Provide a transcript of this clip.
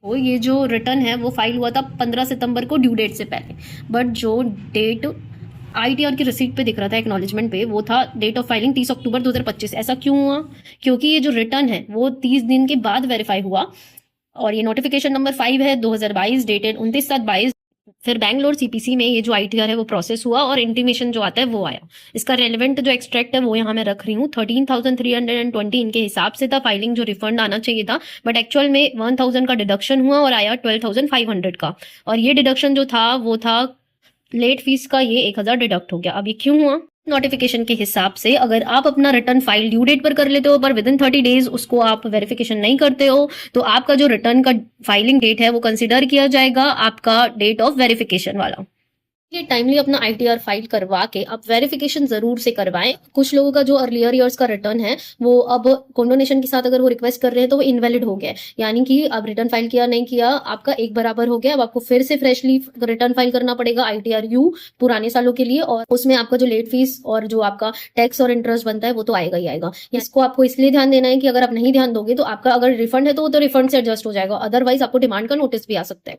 तो ये जो रिटर्न है वो फाइल हुआ था 15 सितंबर को ड्यू डेट से पहले, बट जो डेट आईटीआर की रिसीट पे दिख रहा था एक्नॉलेजमेंट पे, वो था डेट ऑफ फाइलिंग 30 अक्टूबर 2025। ऐसा क्यों हुआ? क्योंकि ये जो रिटर्न है वो 30 दिन के बाद वेरीफाई हुआ, और ये नोटिफिकेशन नंबर 5 है 2022 डेटेड 29/7/22। फिर बैंगलोर सीपीसी में ये जो आईटीआर है वो प्रोसेस हुआ और इंटीमेशन जो आता है वो आया। इसका रेलिवेंट जो एक्सट्रैक्ट है वो यहाँ मैं रख रही हूँ। 13,320 इनके हिसाब से था फाइलिंग, जो रिफंड आना चाहिए था, बट एक्चुअल में 1,000 का डिडक्शन हुआ और आया 12,500 का। और ये डिडक्शन जो था वो था लेट फीस का, ये 1,000 डिडक्ट हो गया। अब ये क्यों हुआ? नोटिफिकेशन के हिसाब से अगर आप अपना रिटर्न फाइल ड्यू डेट पर कर लेते हो पर विद इन 30 डेज उसको आप वेरिफिकेशन नहीं करते हो, तो आपका जो रिटर्न का फाइलिंग डेट है वो कंसिडर किया जाएगा आपका डेट ऑफ वेरिफिकेशन वाला। ये टाइमली अपना आईटीआर फाइल करवा के आप वेरिफिकेशन जरूर से करवाएं। कुछ लोगों का जो अर्लियर ईयर्स का रिटर्न है वो अब कॉन्डोनेशन के साथ अगर वो रिक्वेस्ट कर रहे हैं तो वो इनवैलिड हो गया है, यानी कि अब रिटर्न फाइल किया नहीं किया आपका एक बराबर हो गया। अब आपको फिर से फ्रेशली रिटर्न फाइल करना पड़ेगा आईटीआर यू पुराने सालों के लिए, और उसमें आपका जो लेट फीस और जो आपका टैक्स और इंटरेस्ट बनता है वो तो आएगा ही आएगा। इसको आपको इसलिए ध्यान देना है कि अगर आप नहीं ध्यान दोगे तो आपका अगर रिफंड है तो वो तो रिफंड से एडजस्ट हो जाएगा, अदरवाइज आपको डिमांड का नोटिस भी आ सकता है।